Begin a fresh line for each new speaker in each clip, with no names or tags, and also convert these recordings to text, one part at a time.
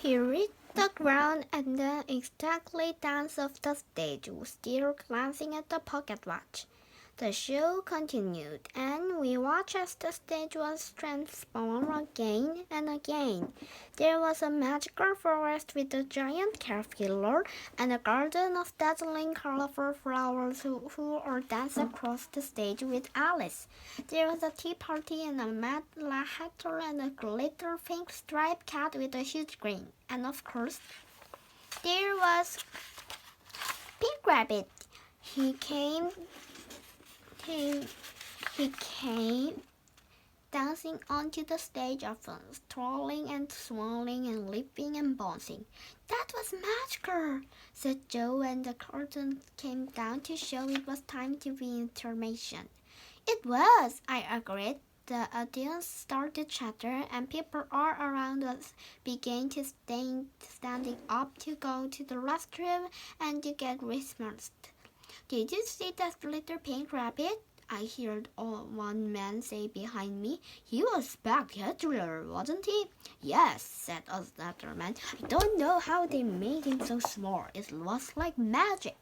He reached the ground and then exactly danced off the stage, still glancing at the pocket watch. The show continued, and we watched as the stage was transformed again and again. There was a magical forest with a giant caterpillar and a garden of dazzling colorful flowers who all danced across the stage with Alice. There was a tea party and a mad hatter and a glitter pink striped cat with a huge grin. And of course, there was Pink Rabbit. He came dancing onto the stage often, twirling and swirling and leaping and bouncing. "That was magical," said Joe when the curtain came down to show it was time to be intermission. "It was," I agreed. The audience started chatter, and people all around us began to standing up to go to the restroom and to get dismissed. "Did you see that little pink rabbit?" I heard one man say behind me. "He was spectacular, wasn't he?" "Yes," said another man. "I don't know how they made him so small. It was like magic."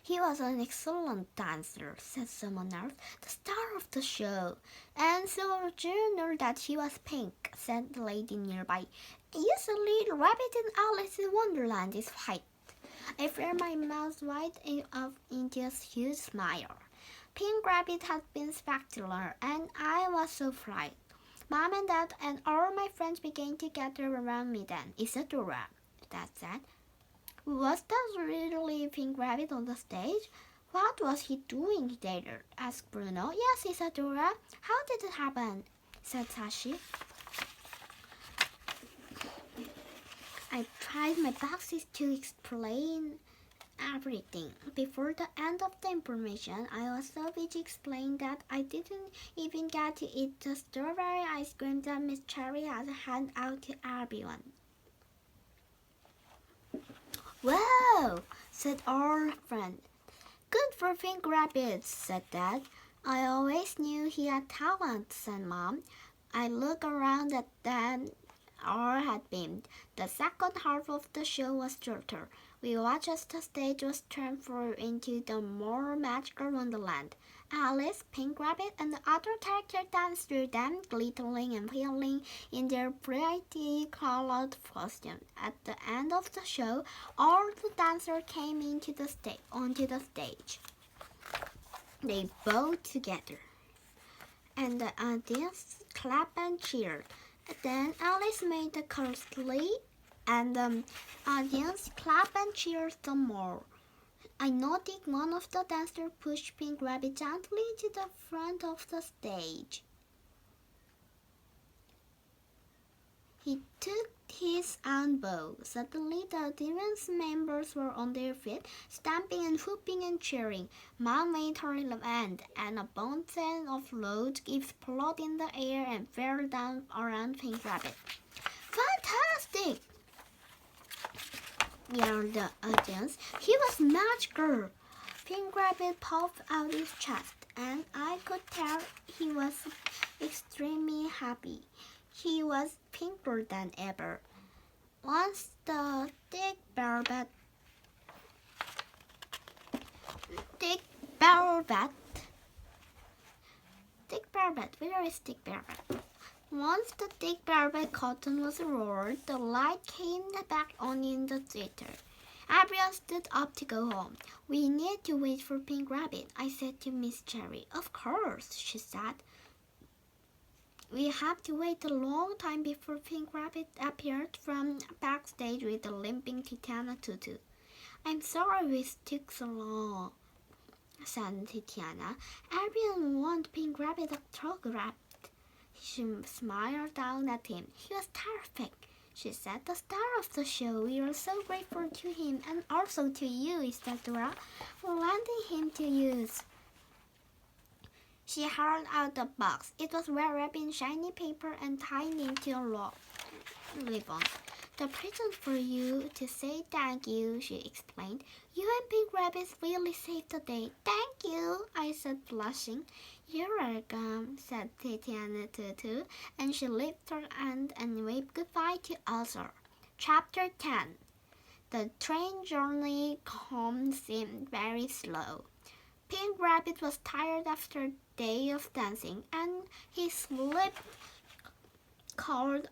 "He was an excellent dancer," said someone else, "the star of the show." "And so junior that he was pink," said the lady nearby. "Yes, a little rabbit in Alice in Wonderland is white." I felt my mouth wide up into a huge smile. Pink Rabbit had been spectacular, and I was so frightened. Mom and Dad and all my friends began to gather around me then. "Isadora," Dad said. "Was that really Pink Rabbit on the stage?" "What was he doing there?" asked Bruno. "Yes, Isadora. How did it happen?" said Sashi. I tried my best to explain everything. Before the end of the information, I was so busy explaining that I didn't even get to eat the strawberry ice cream that Miss Cherry had handed out to everyone. "Wow!" said our friend. "Good for Pink Rabbit," said Dad. "I always knew he had talent," said Mom. I looked around at them. All had beamed. The second half of the show was shorter. We watched as the stage was transformed into the more magical wonderland. Alice, Pink Rabbit, and the other characters danced through them, glittering and whirling in their brightly colored costumes. At the end of the show, all the dancers came onto the stage. They bowed together, and the audience clapped and cheered. Then Alice made the curtsy, and the audience clapped and cheered some more. I noticed one of the dancers pushed Pink Rabbit gently to the front of the stage. He took his own bow. Suddenly, the audience members were on their feet, stamping and whooping and cheering. Mom made her land, and a fountain of loads exploded in the air and fell down around Pink Rabbit. "Fantastic!" yelled the audience. "He was magical!" Pink Rabbit puffed out his chest, and I could tell he was extremely happy. He was pinker than ever. Once the thick velvet, where is thick velvet? Once the thick velvet cotton was rolled, the light came back on in the theater. Everyone stood up to go home. "We need to wait for Pink Rabbit," I said to Miss Cherry. "Of course," she said. "We have to wait a long time before Pink Rabbit appeared from backstage with a limping Titiana tutu." "I'm sorry we took so long," said Titiana. "Everyone wants Pink Rabbit autographed." She smiled down at him. "He was terrific," she said. "The star of the show. We are so grateful to him and also to you, Isadora, for lending him to use." She held out the box. It was wrapped in shiny paper and tied into a ribbon. "The present for you to say thank you," she explained. "You and Pink Rabbit really saved the day." "Thank you," I said, blushing. "You're welcome," said Titiana Tutu, and she lifted her hand and waved goodbye to Elsa. Chapter 10. The train journey home seemed very slow. Pink Rabbit was tired after a day of dancing, and he slept curled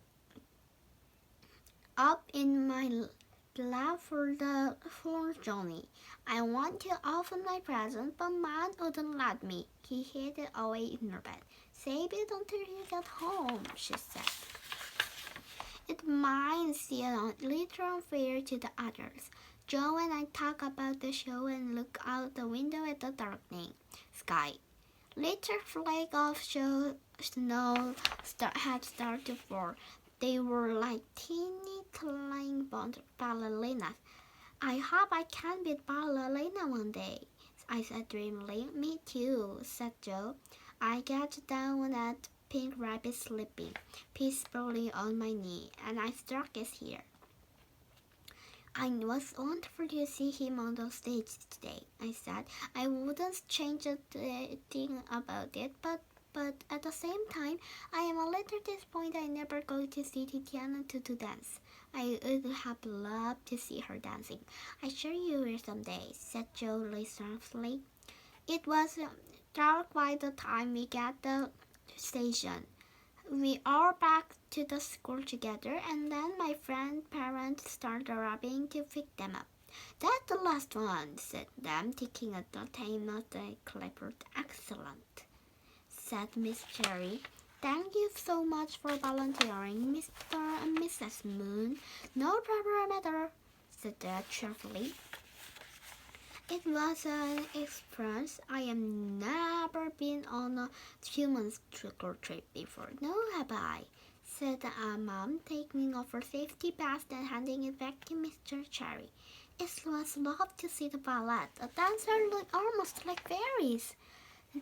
up in my lap for the whole journey. I wanted to open my present, but Mom wouldn't let me. He hid it away in her bed. "Save it until you get home," she said. "It might seem a little unfair to the others." Joe and I talk about the show and look out the window at the darkening sky. Little flakes of snow had started to fall. They were like teeny flying ballerinas. "I hope I can be a ballerina one day," I said dreamily. "Me too," said Joe. I got down at Pink Rabbit sleeping peacefully on my knee, and I struck his hair. "It was wonderful to see him on the stage today," I said. "I wouldn't change a thing about it, but at the same time, I am a little disappointed I never got to see Titiana Tutu dance. I would have loved to see her dancing." "I sure you will someday," said Joe softly. It was dark by the time we got to the station. We all back to the school together, and then my friend's parents started arriving to pick them up. "That's the last one," said them, taking a time of the clipboard. "Excellent," said Miss Cherry. "Thank you so much for volunteering, Mr. and Mrs. Moon." "No problem at all," said Dad cheerfully. It was an experience. I have never been on a human school trip before. "No, have I?" said Mom, taking off her safety vest and handing it back to Mr. Cherry. "It was lovely to see the ballet. The dancers look almost like fairies."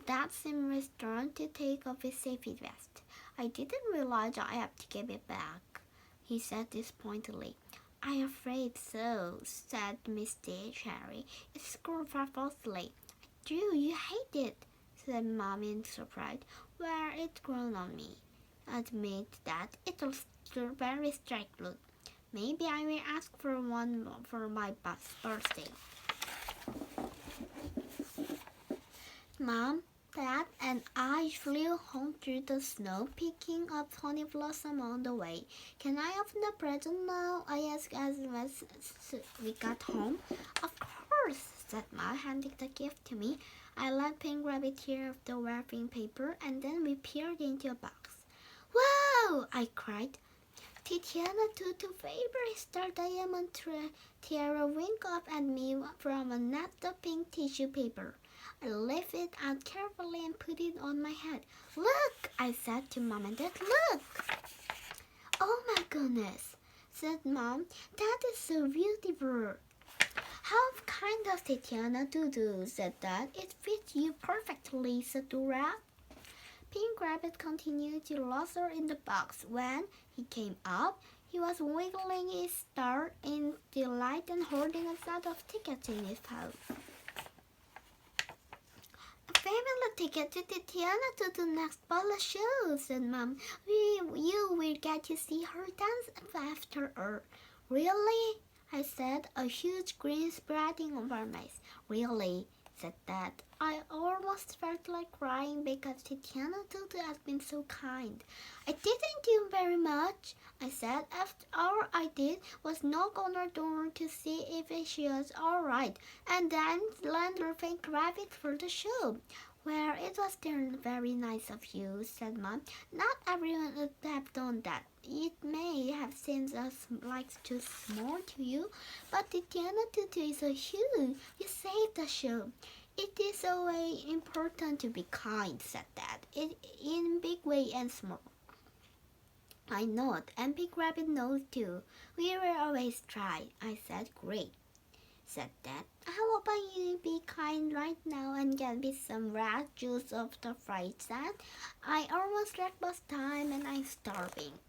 Dad seemed reluctant to take off his safety vest. "I didn't realize I have to give it back," he said disappointedly. "I'm afraid so," said Mr. Cherry. It screwed purposely. "Do you hate it?" said Mom in surprise. "Well, it's grown on me." "Admit that it was very strict. Maybe I will ask for one for my birthday." Mom, Dad, and I flew home through the snow, picking up honey blossom on the way. "Can I open the present now?" I asked as we got home. "Of course," said Mom, handing the gift to me. I let Pink Rabbit tear off the wrapping paper, and then we peered into a box. "Wow!" I cried. Titiana Tutu favorite star diamond tiara winked up at me from a net of pink tissue paper. I lifted it out carefully and put it on my head. "Look!" I said to Mom and Dad. "Look!" "Oh my goodness," said Mom. "That is so beautiful." "How kind of Titiana Tutu," said Dad. "It fits you perfectly, ISADORA." Pink Rabbit continued to rustle in the box. When he came up, he was wiggling his star in delight and holding a set of tickets in his paw. "A family ticket to Titiana to the next ballet show," said Mom. You will get to see her dance after her." "Really?" I said, a huge grin spreading over my face. "Really?" said Dad. I almost felt like crying because Titiana Tutu has been so kind. "I didn't do very much," I said. "After all I did was knock on her door to see if she was all right, and then lend her Pink Rabbit for the show." "Well, it was still very nice of you," said Mom. "Not everyone would have done that. It may have seemed like too small to you, but Titiana Tutu is so huge. You saved the show." "It is always important to be kind," said Dad, "in big way and small." I nodded, and Pink Rabbit nodded too. "We will always try," I said. "Great," said Dad. "How about you be kind right now and get me some rat juice of the fried sand? I almost breakfast time and I'm starving."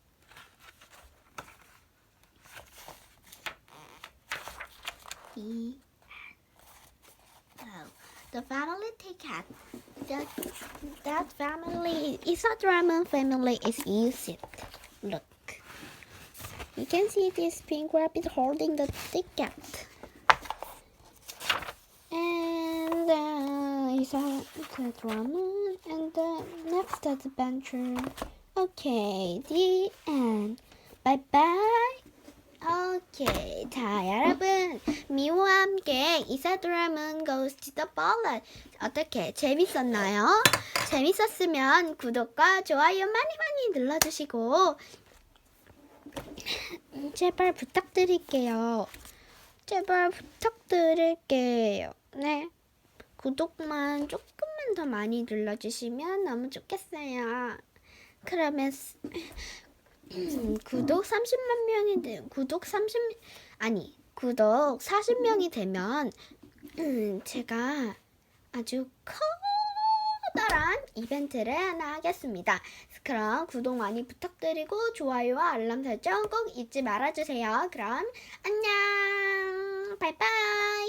The family kitty cat. That family, ISADORA family is used. Look. You can see this pink rabbit holding the ticket. And ISADORA and the next adventure. Okay, the end. Bye bye. 오케이. 자, 여러분. 미호와 함께 이사도라 Moon Goes to the Ballet. 어떻게 재밌었나요? 재밌었으면 구독과 좋아요 많이 눌러주시고 제발 부탁드릴게요. 제발 부탁드릴게요. 네. 구독만 조금만 더 많이 눌러주시면 너무 좋겠어요. 그러면 구독 40명이 되면 제가 아주 커다란 이벤트를 하나 하겠습니다. 그럼 구독 많이 부탁드리고 좋아요와 알람 설정 꼭 잊지 말아주세요. 그럼 안녕. 바이바이.